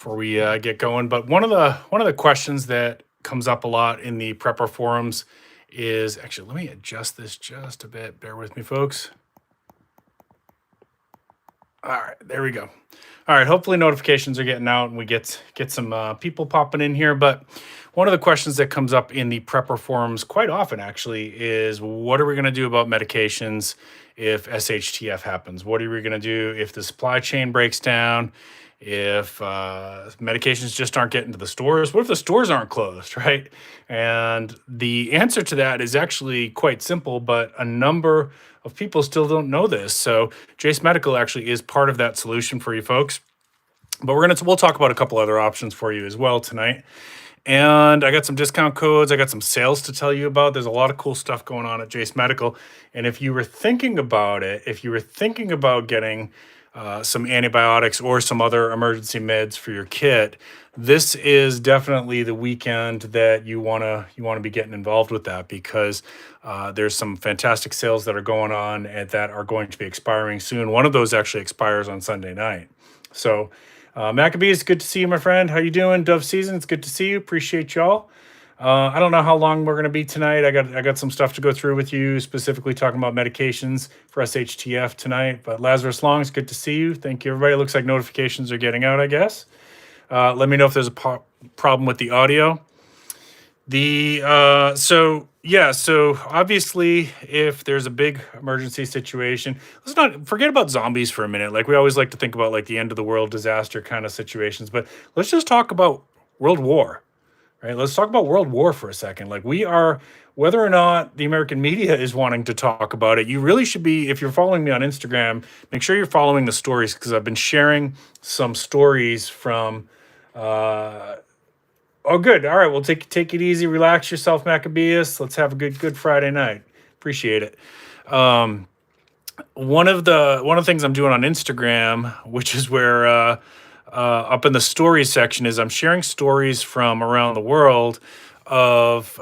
before we get going. But one of the questions that comes up a lot in the prepper forums is actually, let me adjust this just a bit. Bear with me, folks. All right, there we go. All right, hopefully notifications are getting out and we get some people popping in here. But one of the questions that comes up in the prepper forums quite often actually is, what are we going to do about medications if SHTF happens? What are we going to do if the supply chain breaks down? If medications just aren't getting to the stores? What if the stores aren't closed, right? And the answer to that is actually quite simple, but a number of people still don't know this. So Jace Medical actually is part of that solution for you folks. But we'll talk about a couple other options for you as well tonight. And I got some discount codes. I got some sales to tell you about. There's a lot of cool stuff going on at Jace Medical. And if you were thinking about it, if you were thinking about getting some antibiotics or some other emergency meds for your kit, this is definitely the weekend that you wanna be getting involved with that, because there's some fantastic sales that are going on and that are going to be expiring soon. One of those actually expires on Sunday night. So Maccabees, good to see you, my friend. How you doing? Dove Season, it's good to see you. Appreciate y'all. I don't know how long we're going to be tonight. I got some stuff to go through with you, specifically talking about medications for SHTF tonight. But Lazarus Long, it's good to see you. Thank you, everybody. Looks like notifications are getting out, I guess. Let me know if there's a problem with the audio. So obviously, if there's a big emergency situation, let's not forget about zombies for a minute. Like, we always like to think about like the end of the world disaster kind of situations, but let's just talk about World War. Right, let's talk about World War for a second. Like, whether or not the American media is wanting to talk about it, you really should be, if you're following me on Instagram, make sure you're following the stories, because I've been sharing some stories from, oh, good. All right, well, take it easy, relax yourself, Maccabeus. Let's have a good Friday night. Appreciate it. One of the things I'm doing on Instagram, which is where up in the stories section, is I'm sharing stories from around the world of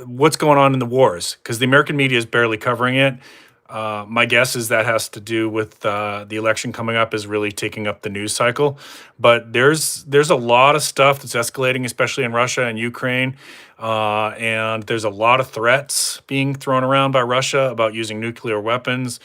what's going on in the wars, because the American media is barely covering it. My guess is that has to do with the election coming up is really taking up the news cycle. But there's a lot of stuff that's escalating, especially in Russia and Ukraine. And there's a lot of threats being thrown around by Russia about using nuclear weapons.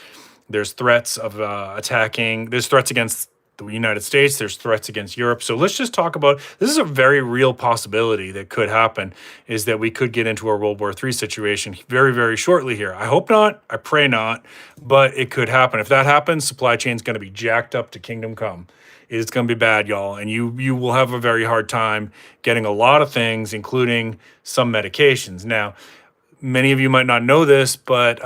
There's threats of attacking. There's threats against the United States. There's threats against Europe. So let's just talk about, this is a very real possibility that could happen, is that we could get into a World War III situation very, very shortly here. I hope not. I pray not. But it could happen. If that happens, supply chain's going to be jacked up to kingdom come. It's going to be bad, y'all. And you will have a very hard time getting a lot of things, including some medications. Now, many of you might not know this, but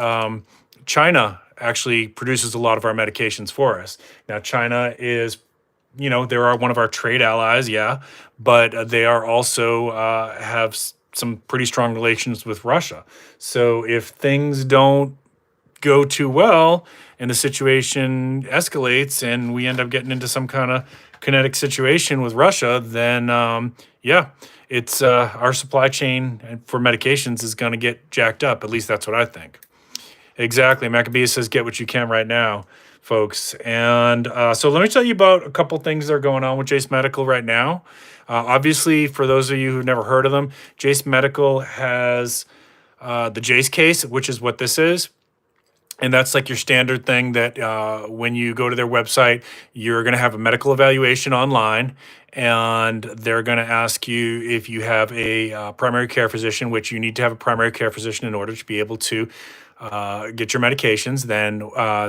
China actually produces a lot of our medications for us. Now, China is, they are one of our trade allies, yeah, but they are also have some pretty strong relations with Russia. So if things don't go too well and the situation escalates and we end up getting into some kind of kinetic situation with Russia, then it's our supply chain for medications is going to get jacked up. At least that's what I think. Exactly. Maccabees says, get what you can right now, folks. And so let me tell you about a couple things that are going on with Jace Medical right now. Obviously, for those of you who've never heard of them, Jace Medical has the Jace case, which is what this is. And that's like your standard thing that when you go to their website, you're going to have a medical evaluation online, and they're going to ask you if you have a primary care physician, which you need to have a primary care physician in order to be able to get your medications. Then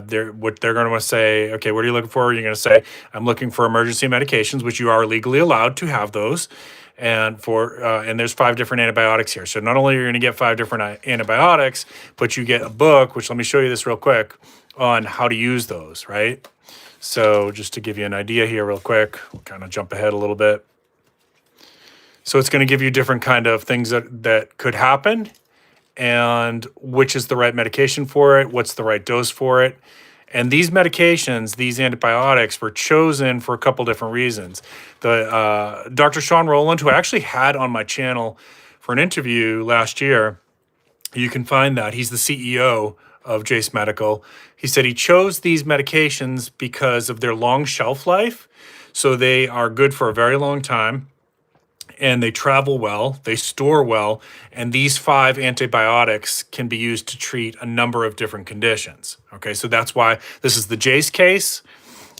they're going to say, okay, what are you looking for? You're going to say, I'm looking for emergency medications, which you are legally allowed to have those. And and there's 5 different antibiotics here. So not only are you going to get 5 different antibiotics, but you get a book, which, let me show you this real quick, on how to use those, right? So just to give you an idea here real quick, we'll kind of jump ahead a little bit. So it's going to give you different kind of things that could happen, and which is the right medication for it, what's the right dose for it. And these medications, these antibiotics, were chosen for a couple different reasons. The Dr. Sean Rowland, who I actually had on my channel for an interview last year, you can find that. He's the CEO of Jace Medical. He said he chose these medications because of their long shelf life. So they are good for a very long time, and they travel well, they store well, and these 5 antibiotics can be used to treat a number of different conditions. Okay, so that's why this is the Jace case,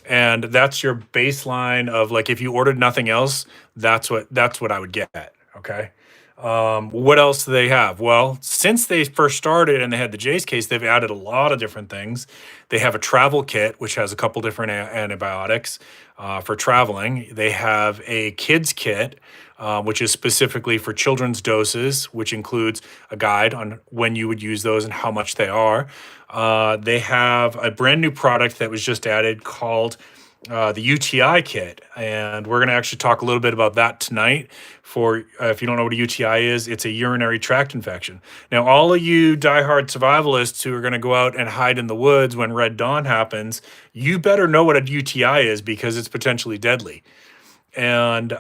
and that's your baseline of, like, if you ordered nothing else, that's what I would get. Okay. What else do they have? Well, since they first started and they had the Jace case, they've added a lot of different things. They have a travel kit, which has a couple different antibiotics for traveling. They have a kids kit, which is specifically for children's doses, which includes a guide on when you would use those and how much they are. They have a brand new product that was just added called the UTI kit, and we're going to actually talk a little bit about that tonight. For if you don't know what a UTI is, it's a urinary tract infection. Now, all of you diehard survivalists who are going to go out and hide in the woods when Red Dawn happens, you better know what a UTI is, because it's potentially deadly. And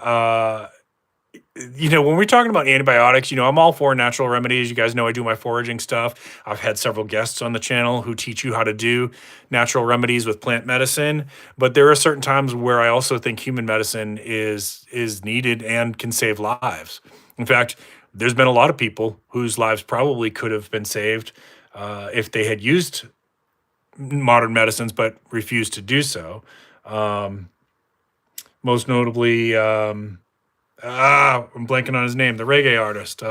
when we're talking about antibiotics, I'm all for natural remedies. You guys know I do my foraging stuff. I've had several guests on the channel who teach you how to do natural remedies with plant medicine. But there are certain times where I also think human medicine is needed and can save lives. In fact, there's been a lot of people whose lives probably could have been saved if they had used modern medicines but refused to do so. Most notably, I'm blanking on his name. The reggae artist.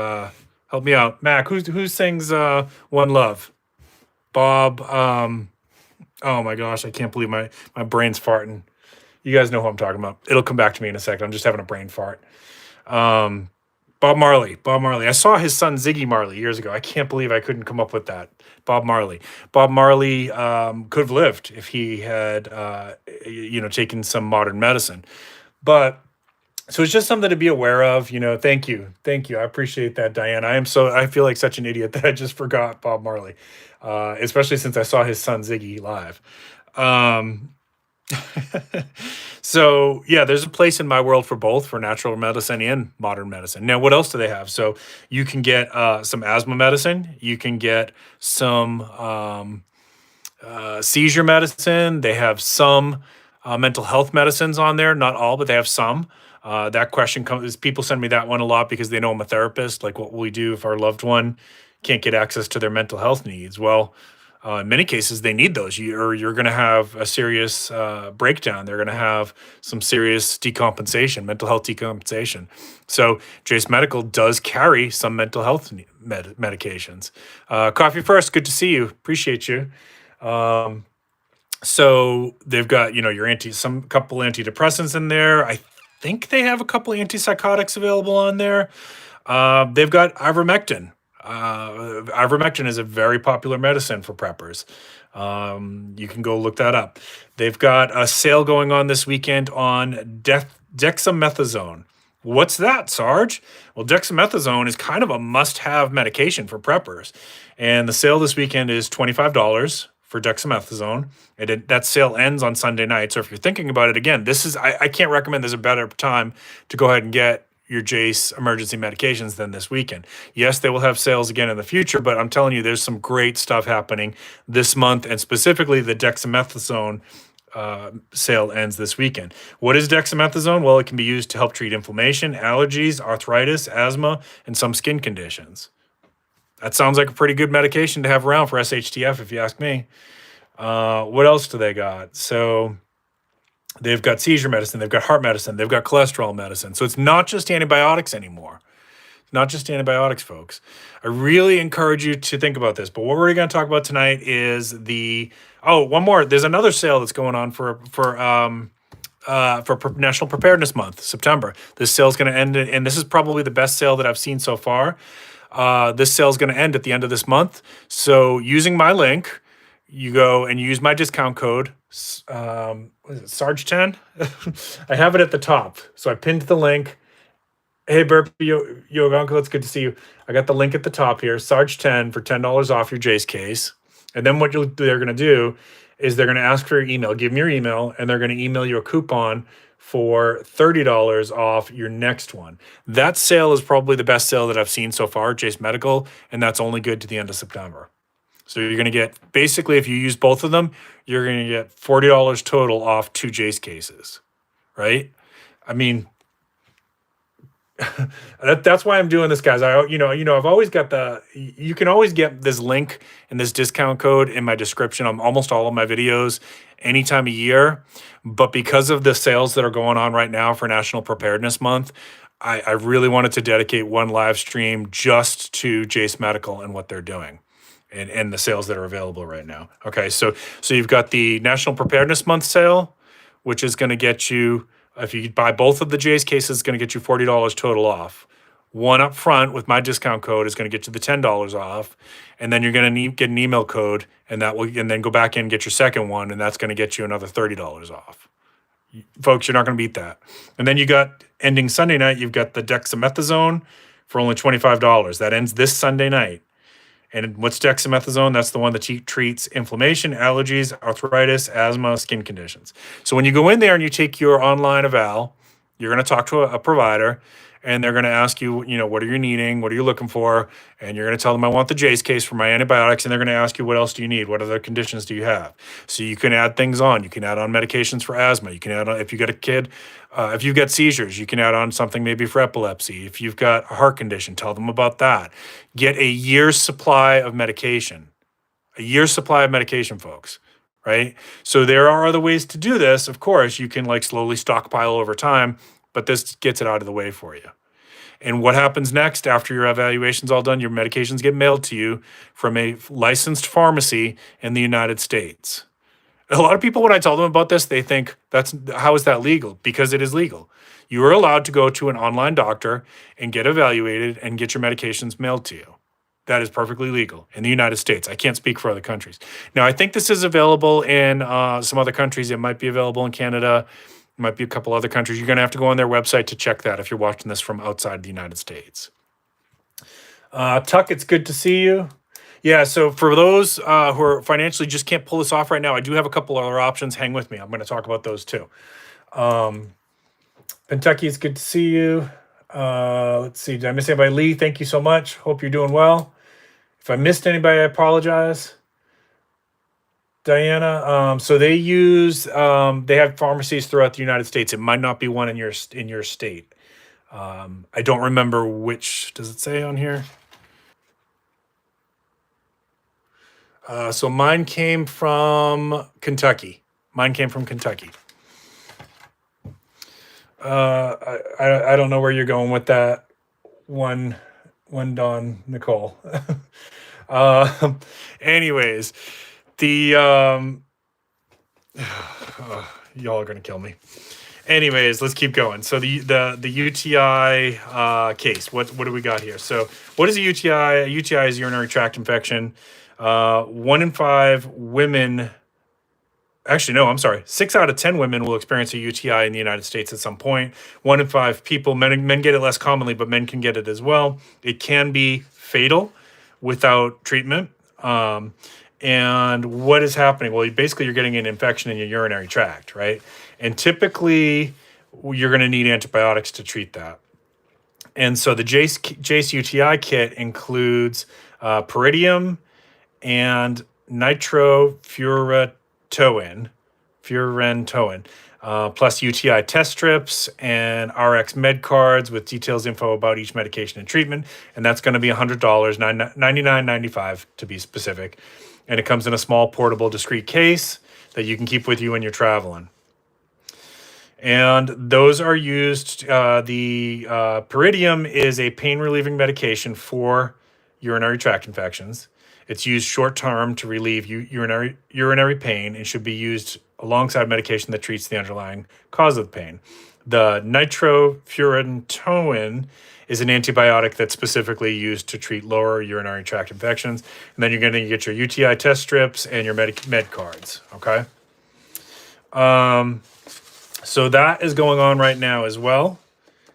Help me out, Mac. Who sings "One Love"? Bob. Oh my gosh, I can't believe my brain's farting. You guys know who I'm talking about. It'll come back to me in a second. I'm just having a brain fart. Bob Marley. Bob Marley. I saw his son Ziggy Marley years ago. I can't believe I couldn't come up with that. Bob Marley. Bob Marley could have lived if he had, taken some modern medicine. But so it's just something to be aware of. Thank you. I appreciate that, Diane. I feel like such an idiot that I just forgot Bob Marley, especially since I saw his son Ziggy live. So yeah, there's a place in my world for both, for natural medicine and modern medicine. Now, what else do they have? So you can get some asthma medicine. You can get some seizure medicine. They have some mental health medicines on there. Not all, but they have some. That question comes, people send me that one a lot because they know I'm a therapist. Like, what will we do if our loved one can't get access to their mental health needs? Well, in many cases, they need those. You're going to have a serious breakdown. They're going to have some serious decompensation, mental health decompensation. So Jace Medical does carry some mental health medications. Coffee First, good to see you. Appreciate you. So they've got, some couple antidepressants in there. I think they have a couple antipsychotics available on there. They've got ivermectin. Ivermectin is a very popular medicine for preppers. You can go look that up. They've got a sale going on this weekend on dexamethasone. What's that, Sarge? Well, dexamethasone is kind of a must-have medication for preppers. And the sale this weekend is $25 for dexamethasone. That sale ends on Sunday night. So if you're thinking about it, again, I can't recommend there's a better time to go ahead and get your Jace emergency medications than this weekend. Yes, they will have sales again in the future, but I'm telling you, there's some great stuff happening this month, and specifically the dexamethasone sale ends this weekend. What is dexamethasone? Well, it can be used to help treat inflammation, allergies, arthritis, asthma, and some skin conditions. That sounds like a pretty good medication to have around for SHTF, if you ask me. What else do they got? So they've got seizure medicine, they've got heart medicine, they've got cholesterol medicine. So it's not just antibiotics anymore. It's not just antibiotics, folks. I really encourage you to think about this. But what we're going to talk about tonight is one more. There's another sale that's going on for National Preparedness Month, September. This sale is going to end, and this is probably the best sale that I've seen so far. This sale is going to end at the end of this month. So using my link, you go and use my discount code, Sarge10? I have it at the top. So I pinned the link. Hey, Burp, Yoga Uncle, it's good to see you. I got the link at the top here, Sarge10 for $10 off your Jace case. And then what they're going to do is they're going to ask for your email. Give them your email, and they're going to email you a coupon for $30 off your next one. That sale is probably the best sale that I've seen so far, Jace Medical, and that's only good to the end of September. So you're going to get, basically, if you use both of them, you're going to get $40 total off 2 Jace cases, right? I mean, that's why I'm doing this, guys. I've always got you can always get this link and this discount code in my description on almost all of my videos any time of year. But because of the sales that are going on right now for National Preparedness Month, I really wanted to dedicate one live stream just to Jace Medical and what they're doing and the sales that are available right now. Okay, so you've got the National Preparedness Month sale, which is going to get you, if you buy both of the J's cases, it's going to get you $40 total off. One up front with my discount code is going to get you the $10 off, and then you're going to get an email code, and then go back in and get your second one, and that's going to get you another $30 off. Folks, you're not going to beat that. And then you got ending Sunday night, you've got the dexamethasone for only $25. That ends this Sunday night. And what's dexamethasone? That's the one that treats inflammation, allergies, arthritis, asthma, skin conditions. So when you go in there and you take your online eval, you're going to talk to a provider, and they're going to ask you, what are you needing? What are you looking for? And you're going to tell them, I want the J's case for my antibiotics. And they're going to ask you, what else do you need? What other conditions do you have? So you can add things on. You can add on medications for asthma. You can add on, if you got a kid, if you've got seizures, you can add on something maybe for epilepsy. If you've got a heart condition, tell them about that. Get a year's supply of medication. A year's supply of medication, folks. Right? So there are other ways to do this. Of course, you can slowly stockpile over time, but this gets it out of the way for you. And what happens next after your evaluation's all done? Your medications get mailed to you from a licensed pharmacy in the United States. A lot of people, when I tell them about this, they think, how is that legal? Because it is legal. You are allowed to go to an online doctor and get evaluated and get your medications mailed to you. That is perfectly legal in the United States. I can't speak for other countries. Now, I think this is available in some other countries. It might be available in Canada. It might be a couple other countries. You're going to have to go on their website to check that if you're watching this from outside the United States. Tuck, it's good to see you. Yeah, so for those who are financially just can't pull this off right now, I do have a couple other options. Hang with me. I'm going to talk about those too. Kentucky, it's good to see you. Let's see. Did I miss anybody? Lee, thank you so much. Hope you're doing well. If I missed anybody, I apologize. Diana, so they have pharmacies throughout the United States. It might not be one in your state. I don't remember which. Does it say on here? So mine came from Kentucky. I don't know where you're going with that one, Don Nicole. Anyways, y'all are gonna kill me. Anyways, let's keep going. So the UTI case. What do we got here? So what is a UTI? A UTI is urinary tract infection. 1 in 5 women. Actually, no, I'm sorry. 6 out of 10 women will experience a UTI in the United States at some point. 1 in 5 people, men get it less commonly, but men can get it as well. It can be fatal without treatment. And what is happening? Well, basically, you're getting an infection in your urinary tract, right? And typically, you're going to need antibiotics to treat that. And so the Jace UTI kit includes Pyridium and nitrofurantoin, plus UTI test strips and RX med cards with details info about each medication and treatment. And that's going to be $100, $99.95 to be specific. And it comes in a small, portable, discreet case that you can keep with you when you're traveling. And those are used, the Pyridium is a pain-relieving medication for urinary tract infections. It's used short-term to relieve urinary pain and should be used alongside medication that treats the underlying cause of the pain. The nitrofurantoin is an antibiotic that's specifically used to treat lower urinary tract infections. And then you're going to get your UTI test strips and your med cards, okay? So that is going on right now as well.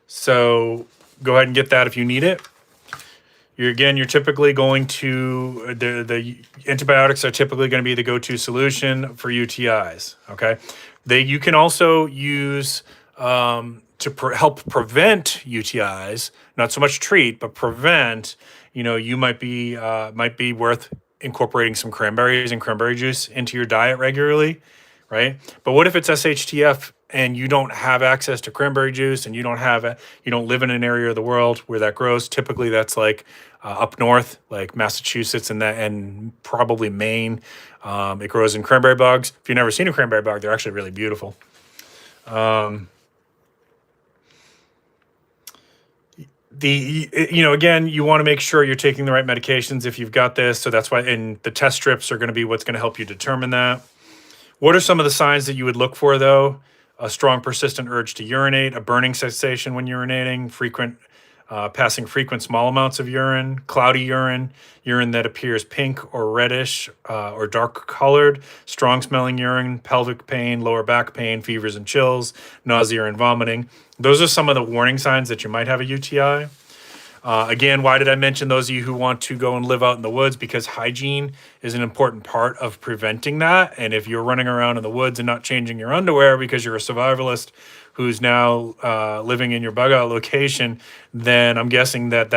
So go ahead and get that if you need it. You're typically going to, the antibiotics are typically going to be the go-to solution for UTIs, okay? You can also use, to help prevent UTIs, not so much treat, but prevent, you might be worth incorporating some cranberries and cranberry juice into your diet regularly, right? But what if it's SHTF and you don't have access to cranberry juice, and you don't live in an area of the world where that grows. Typically, that's like up north, like Massachusetts and probably Maine. It grows in cranberry bogs. If you've never seen a cranberry bog, they're actually really beautiful. Again, you want to make sure you're taking the right medications if you've got this. So that's why, and the test strips are going to be what's going to help you determine that. What are some of the signs that you would look for, though? A strong, persistent urge to urinate, a burning sensation when urinating, passing frequent small amounts of urine, cloudy urine, urine that appears pink or reddish or dark colored, strong smelling urine, pelvic pain, lower back pain, fevers and chills, nausea and vomiting. Those are some of the warning signs that you might have a UTI. Again, why did I mention those of you who want to go and live out in the woods? Because hygiene is an important part of preventing that. And if you're running around in the woods and not changing your underwear because you're a survivalist who's now living in your bug out location, then I'm guessing that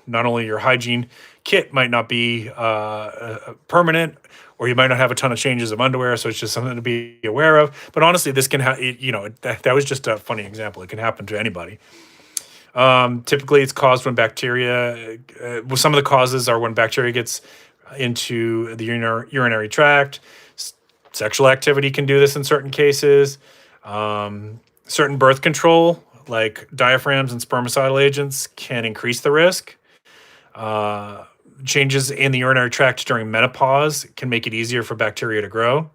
not only your hygiene kit might not be permanent, or you might not have a ton of changes of underwear, so it's just something to be aware of. But honestly, this can that was just a funny example. It can happen to anybody. Typically, it's caused when bacteria. Some of the causes are when bacteria gets into the urinary tract. Sexual activity can do this in certain cases. Certain birth control, like diaphragms and spermicidal agents, can increase the risk. Changes in the urinary tract during menopause can make it easier for bacteria to grow.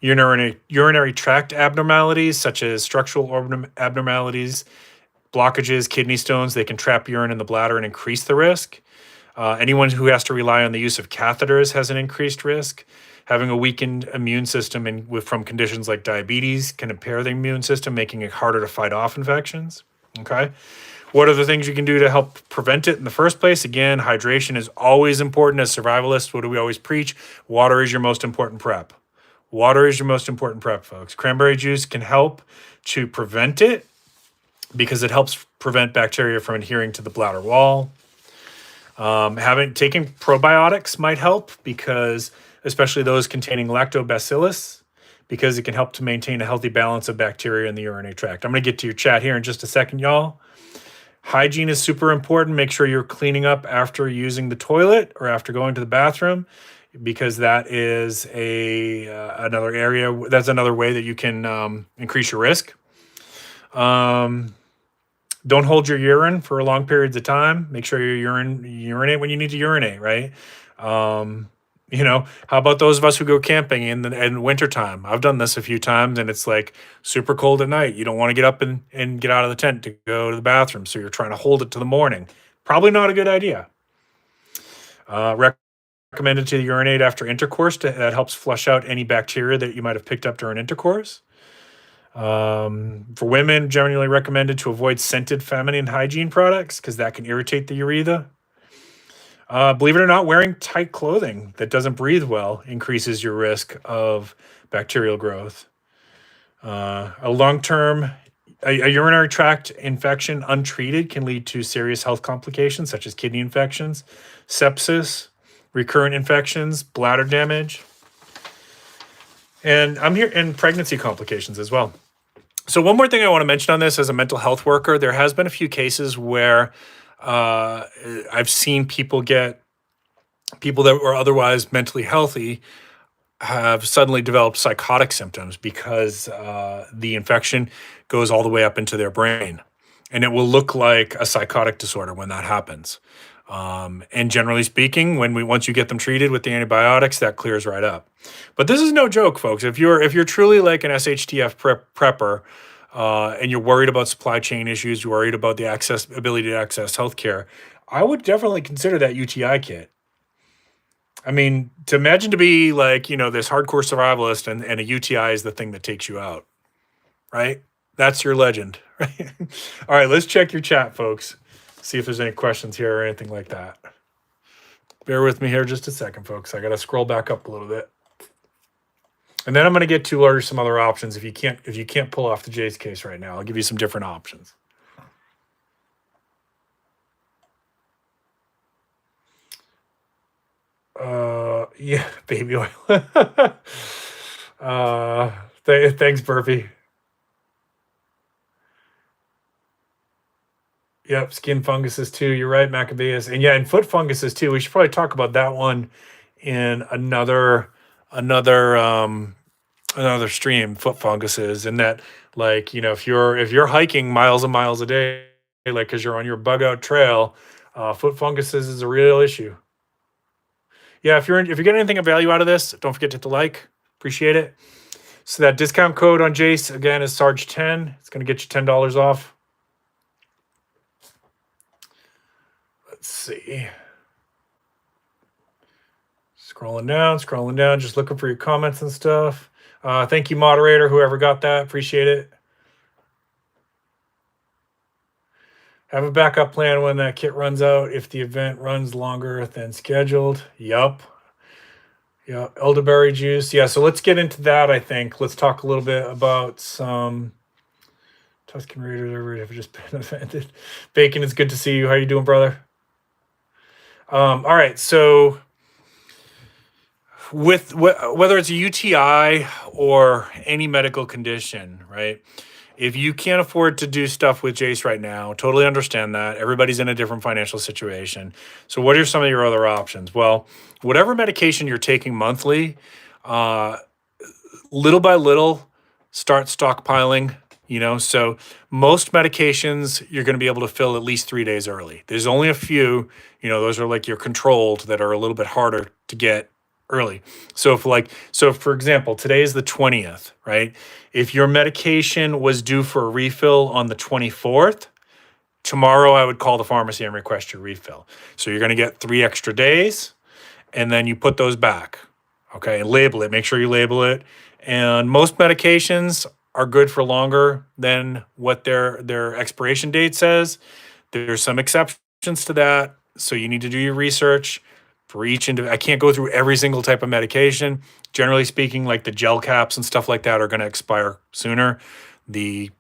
Urinary tract abnormalities, such as structural abnormalities, blockages, kidney stones, they can trap urine in the bladder and increase the risk. Anyone who has to rely on the use of catheters has an increased risk. Having a weakened immune system from conditions like diabetes can impair the immune system, making it harder to fight off infections. Okay. What are the things you can do to help prevent it in the first place? Again, hydration is always important. As survivalists, what do we always preach? Water is your most important prep. Water is your most important prep, folks. Cranberry juice can help to prevent it because it helps prevent bacteria from adhering to the bladder wall. Taking probiotics might help, because especially those containing lactobacillus, because it can help to maintain a healthy balance of bacteria in the urinary tract. I'm going to get to your chat here in just a second, y'all. Hygiene is super important. Make sure you're cleaning up after using the toilet or after going to the bathroom, because that is another area. That's another way that you can increase your risk. Don't hold your urine for long periods of time. Make sure you urinate when you need to urinate, right? How about those of us who go camping in wintertime? I've done this a few times, and it's like super cold at night. You don't want to get up and get out of the tent to go to the bathroom, so you're trying to hold it to the morning. Probably not a good idea. Recommended to urinate after intercourse. That helps flush out any bacteria that you might have picked up during intercourse. For women, generally recommended to avoid scented feminine hygiene products, because that can irritate the urethra. Believe it or not, wearing tight clothing that doesn't breathe well increases your risk of bacterial growth. A urinary tract infection untreated can lead to serious health complications such as kidney infections, sepsis, recurrent infections, bladder damage, and pregnancy complications as well. So one more thing I want to mention on this, as a mental health worker, there has been a few cases where I've seen people that were otherwise mentally healthy have suddenly developed psychotic symptoms because the infection goes all the way up into their brain, and it will look like a psychotic disorder when that happens. And generally speaking, once you get them treated with the antibiotics, that clears right up. But this is no joke, folks. If you're truly like an SHTF prepper, and you're worried about supply chain issues, you're worried about the ability to access healthcare, I would definitely consider that UTI kit. I mean, to imagine to be like, this hardcore survivalist and a UTI is the thing that takes you out, right? That's your legend, right? All right, let's check your chat, folks. See if there's any questions here or anything like that. Bear with me here just a second, folks. I got to scroll back up a little bit. And then I'm going to get to some other options. If you can't pull off the Jay's case right now, I'll give you some different options. Yeah, baby oil. Thanks, Burpee. Yep, skin funguses too. You're right, Maccabeus. And yeah, and foot funguses too. We should probably talk about that one in another another stream, foot funguses, and that, like, if you're hiking miles and miles a day, like because you're on your bug out trail, foot funguses is a real issue. Yeah, if you're getting anything of value out of this, don't forget to hit the like. Appreciate it. So that discount code on Jace again is Sarge10. It's going to get you $10 off. Let's see. Scrolling down, just looking for your comments and stuff. Thank you, moderator, whoever got that. Appreciate it. Have a backup plan when that kit runs out if the event runs longer than scheduled. Yup. Yeah, elderberry juice. Yeah, so let's get into that, I think. Let's talk a little bit about some Tuscan Raiders have just been offended. Bacon, it's good to see you. How you doing, brother? All right, so with whether it's a UTI or any medical condition, right? If you can't afford to do stuff with Jace right now, totally understand that. Everybody's in a different financial situation. So what are some of your other options? Well, whatever medication you're taking monthly, little by little, start stockpiling. So most medications you're going to be able to fill at least 3 days early. There's only a few, those are like your controlled that are a little bit harder to get early. So for example, today is the 20th, right? If your medication was due for a refill on the 24th, tomorrow I would call the pharmacy and request your refill. So you're going to get 3 extra days, and then you put those back. Okay, and label it. Make sure you label it. And most medications are good for longer than what their expiration date says. There's some exceptions to that, so you need to do your research for each I can't go through every single type of medication. Generally speaking, like the gel caps and stuff like that are going to expire sooner. The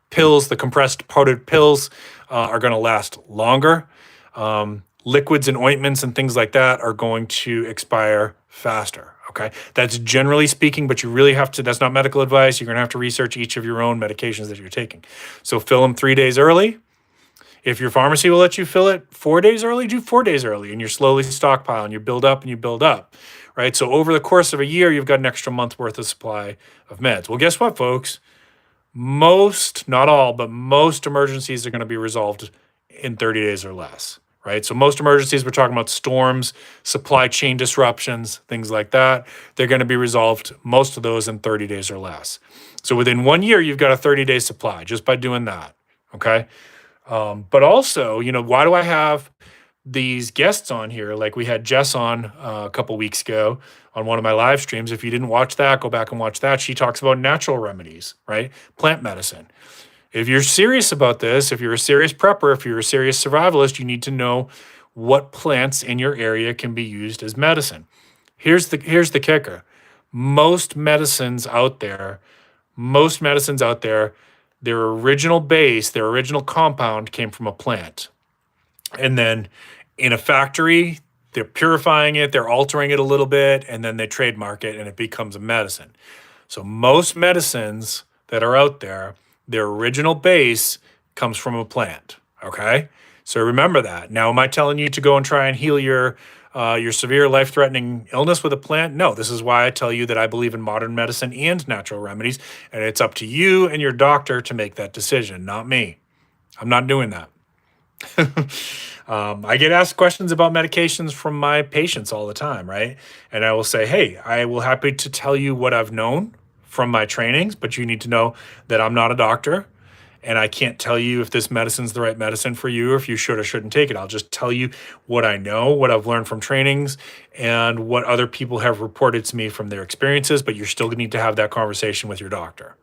pills, the compressed powdered pills, are going to last longer. Liquids and ointments and things like that are going to expire faster. Okay, that's generally speaking, but you really have to. That's not medical advice. You're going to have to research each of your own medications that you're taking. So fill them 3 days early. If your pharmacy will let you fill it 4 days early, do 4 days early, and you're slowly stockpiling. You build up and you build up, right? So over the course of a year, you've got an extra month worth of supply of meds. Well, guess what, folks? Most, not all, but most emergencies are going to be resolved in 30 days or less, right? So most emergencies, we're talking about storms, supply chain disruptions, things like that. They're going to be resolved, most of those, in 30 days or less. So within 1 year, you've got a 30-day supply just by doing that, okay? But also, why do I have these guests on here? Like we had Jess on a couple weeks ago on one of my live streams. If you didn't watch that, go back and watch that. She talks about natural remedies, right? Plant medicine. If you're serious about this, if you're a serious prepper, if you're a serious survivalist, you need to know what plants in your area can be used as medicine. Here's the kicker. Most medicines out there, their original base, their original compound came from a plant. And then in a factory, they're purifying it, they're altering it a little bit, and then they trademark it and it becomes a medicine. So most medicines that are out there, their original base comes from a plant, okay? So remember that. Now, am I telling you to go and try and heal your severe life-threatening illness with a plant? No, this is why I tell you that I believe in modern medicine and natural remedies, and it's up to you and your doctor to make that decision, not me. I'm not doing that. I get asked questions about medications from my patients all the time, right? And I will say, hey, I will happy to tell you what I've known from my trainings, but you need to know that I'm not a doctor. And I can't tell you if this medicine's the right medicine for you or if you should or shouldn't take it. I'll just tell you what I know, what I've learned from trainings, and what other people have reported to me from their experiences, but you're still gonna need to have that conversation with your doctor.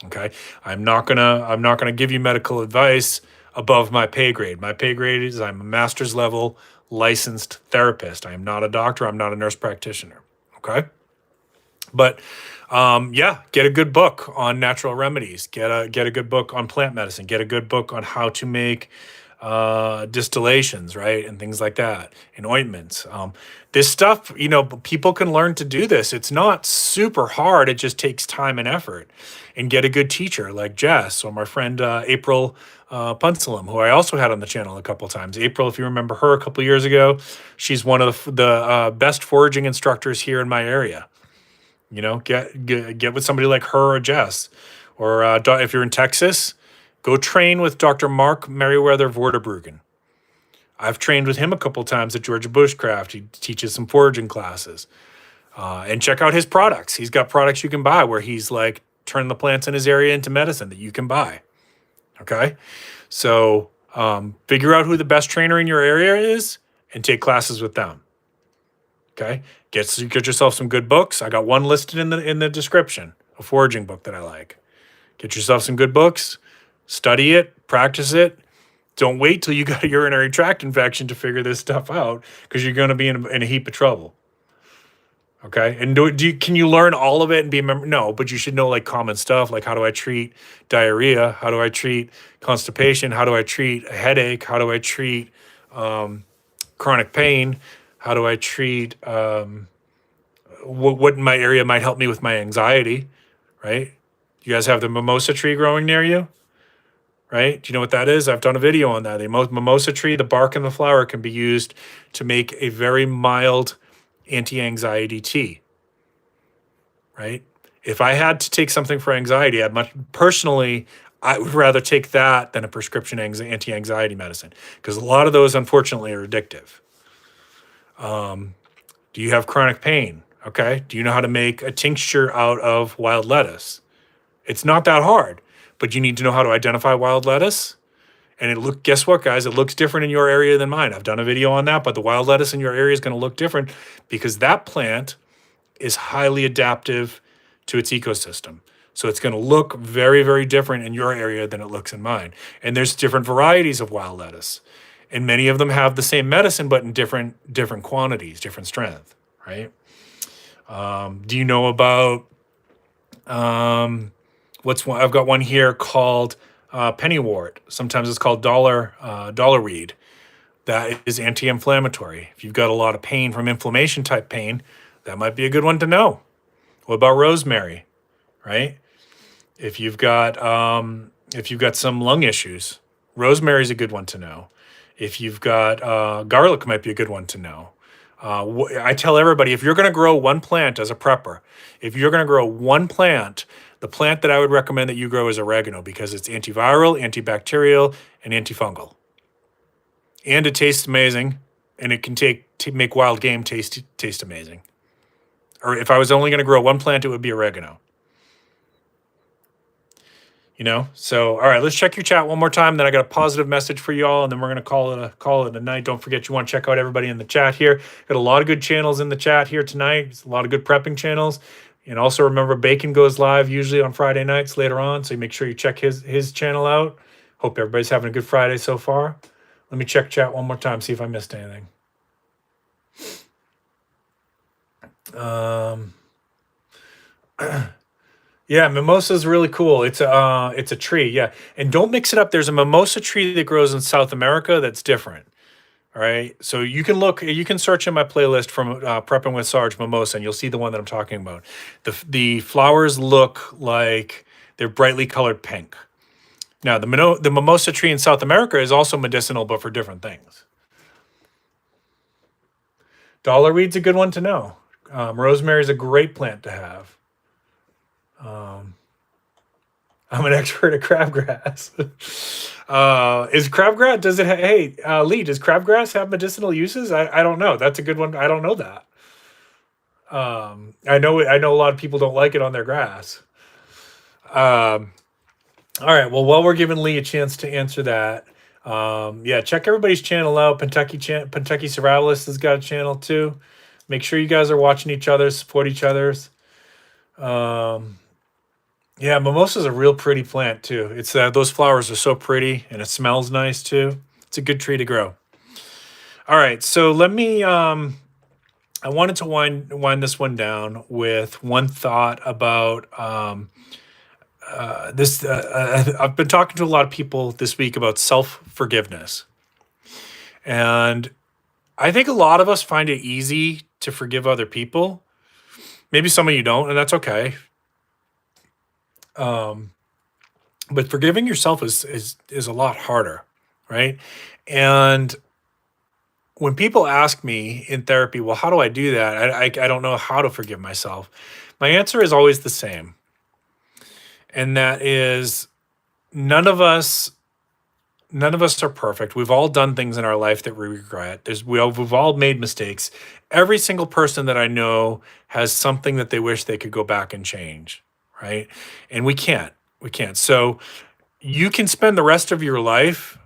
Okay? I'm not gonna give you medical advice above my pay grade. My pay grade is I'm a master's level licensed therapist. I am not a doctor, I'm not a nurse practitioner. Okay? But get a good book on natural remedies. Get a good book on plant medicine. Get a good book on how to make distillations, right? And things like that, and ointments. This stuff, you know, people can learn to do this. It's not super hard. It just takes time and effort. And get a good teacher like Jess or my friend April Punsalam, who I also had on the channel a couple times. April, if you remember her a couple years ago, she's one of the best foraging instructors here in my area. You know, get with somebody like her or Jess. Or if you're in Texas, go train with Dr. Mark Merriweather Vorderbruggen. I've trained with him a couple times at Georgia Bushcraft. He teaches some foraging classes. And check out his products. He's got products you can buy where he's like turned the plants in his area into medicine that you can buy. Okay? So figure out who the best trainer in your area is and take classes with them. Okay? Get yourself some good books. I got one listed in the description, a foraging book that I like. Get yourself some good books. Study it, practice it. Don't wait till you got a urinary tract infection to figure this stuff out, because you're going to be in a heap of trouble. Okay, and can you learn all of it and be a member? No, but you should know like common stuff, like how do I treat diarrhea? How do I treat constipation? How do I treat a headache? How do I treat chronic pain? How do I treat what in my area might help me with my anxiety, right? You guys have the mimosa tree growing near you? Right? Do you know what that is? I've done a video on that. The mimosa tree, the bark and the flower can be used to make a very mild anti-anxiety tea. Right? If I had to take something for anxiety, I would rather take that than a prescription anti-anxiety medicine, because a lot of those, unfortunately, are addictive. Do you have chronic pain? Okay. Do you know how to make a tincture out of wild lettuce? It's not that hard. But you need to know how to identify wild lettuce. And guess what, guys? It looks different in your area than mine. I've done a video on that, but the wild lettuce in your area is going to look different because that plant is highly adaptive to its ecosystem. So it's going to look very, very different in your area than it looks in mine. And there's different varieties of wild lettuce. And many of them have the same medicine, but in different quantities, different strength, right? Do you know about... I've got one here called pennywort. Sometimes it's called dollarweed. That is anti-inflammatory. If you've got a lot of pain from inflammation type pain, that might be a good one to know. What about rosemary, right? If you've got some lung issues, rosemary is a good one to know. If you've got garlic, might be a good one to know. I tell everybody, if you're going to grow one plant as a prepper, if you're going to grow one plant, the plant that I would recommend that you grow is oregano, because it's antiviral, antibacterial, and antifungal. And it tastes amazing, and it can make wild game taste amazing. Or if I was only going to grow one plant, it would be oregano. You know, so all right, let's check your chat one more time. Then I got a positive message for you all, and then we're gonna call it a night. Don't forget, you want to check out everybody in the chat here. Got a lot of good channels in the chat here tonight. There's a lot of good prepping channels, and also remember, Bacon goes live usually on Friday nights later on, so make sure you check his channel out. Hope everybody's having a good Friday so far. Let me check chat one more time, see if I missed anything. Yeah, mimosa is really cool. It's a tree, yeah. And don't mix it up. There's a mimosa tree that grows in South America that's different. All right. So you can search in my playlist from Prepping with Sarge Mimosa, and you'll see the one that I'm talking about. The flowers look like they're brightly colored pink. Now, the mimosa tree in South America is also medicinal, but for different things. Dollarweed's a good one to know. Rosemary is a great plant to have. I'm an expert at crabgrass. Is crabgrass, Lee, does crabgrass have medicinal uses? I don't know. That's a good one. I don't know that. I know a lot of people don't like it on their grass. All right. Well, while we're giving Lee a chance to answer that, yeah, check everybody's channel out. Kentucky Survivalist has got a channel too. Make sure you guys are watching each other, support each other's. Yeah, mimosa is a real pretty plant too. It's those flowers are so pretty, and it smells nice too. It's a good tree to grow. All right, so let me. I wanted to wind this one down with one thought about this. I've been talking to a lot of people this week about self-forgiveness. And I think a lot of us find it easy to forgive other people. Maybe some of you don't, and that's okay. But forgiving yourself is a lot harder, right? And when people ask me in therapy, well, how do I do that? I don't know how to forgive myself. My answer is always the same. And that is none of us are perfect. We've all done things in our life that we regret. We've all made mistakes. Every single person that I know has something that they wish they could go back and change, right? And we can't. So you can spend the rest of your life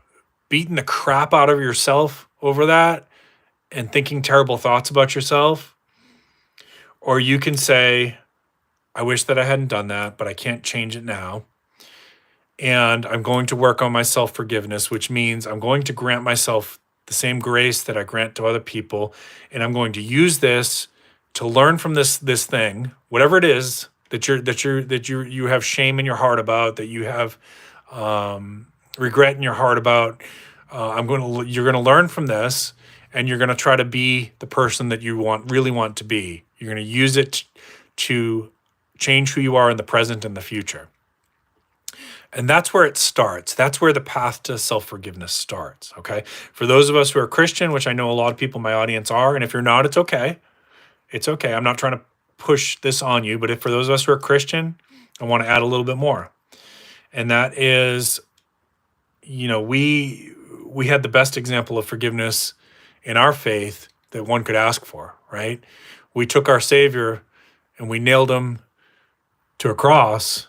beating the crap out of yourself over that and thinking terrible thoughts about yourself. Or you can say, I wish that I hadn't done that, but I can't change it now. And I'm going to work on my self-forgiveness, which means I'm going to grant myself the same grace that I grant to other people. And I'm going to use this to learn from this thing, whatever it is that you have shame in your heart about, that you have regret in your heart about. You're gonna learn from this, and you're gonna try to be the person that you really want to be. You're gonna use it to change who you are in the present and the future. And that's where it starts. That's where the path to self-forgiveness starts, okay? For those of us who are Christian, which I know a lot of people in my audience are, and if you're not, it's okay. It's okay. I'm not trying to push this on you, but for those of us who are Christian, I want to add a little bit more. And that is, we had the best example of forgiveness in our faith that one could ask for, right? We took our Savior and we nailed him to a cross.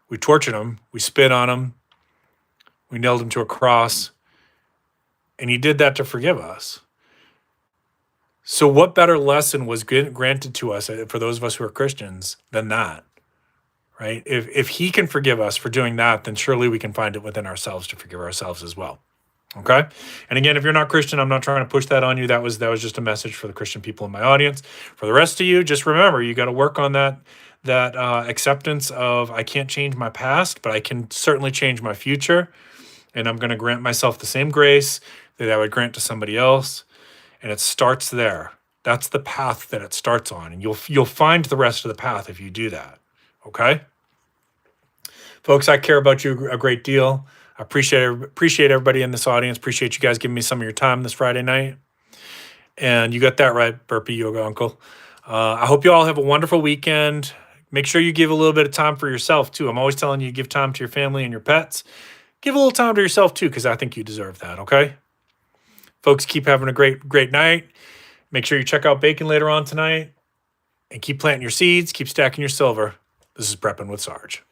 We tortured him. We spit on him. We nailed him to a cross. And he did that to forgive us. So what better lesson was granted to us for those of us who are Christians than that, right? If he can forgive us for doing that, then surely we can find it within ourselves to forgive ourselves as well. Okay? And again, if you're not Christian, I'm not trying to push that on you. That was just a message for the Christian people in my audience. For the rest of you, just remember, you got to work on that acceptance of, I can't change my past, but I can certainly change my future. And I'm going to grant myself the same grace that I would grant to somebody else. And it starts there. That's the path that it starts on. And you'll find the rest of the path if you do that. Okay? Folks, I care about you a great deal. I appreciate everybody in this audience. Appreciate you guys giving me some of your time this Friday night. And you got that right, Burpee Yoga Uncle. I hope you all have a wonderful weekend. Make sure you give a little bit of time for yourself, too. I'm always telling you, give time to your family and your pets. Give a little time to yourself, too, because I think you deserve that, okay? Folks, keep having a great night. Make sure you check out Bacon later on tonight. And keep planting your seeds. Keep stacking your silver. This is Prepping with Sarge.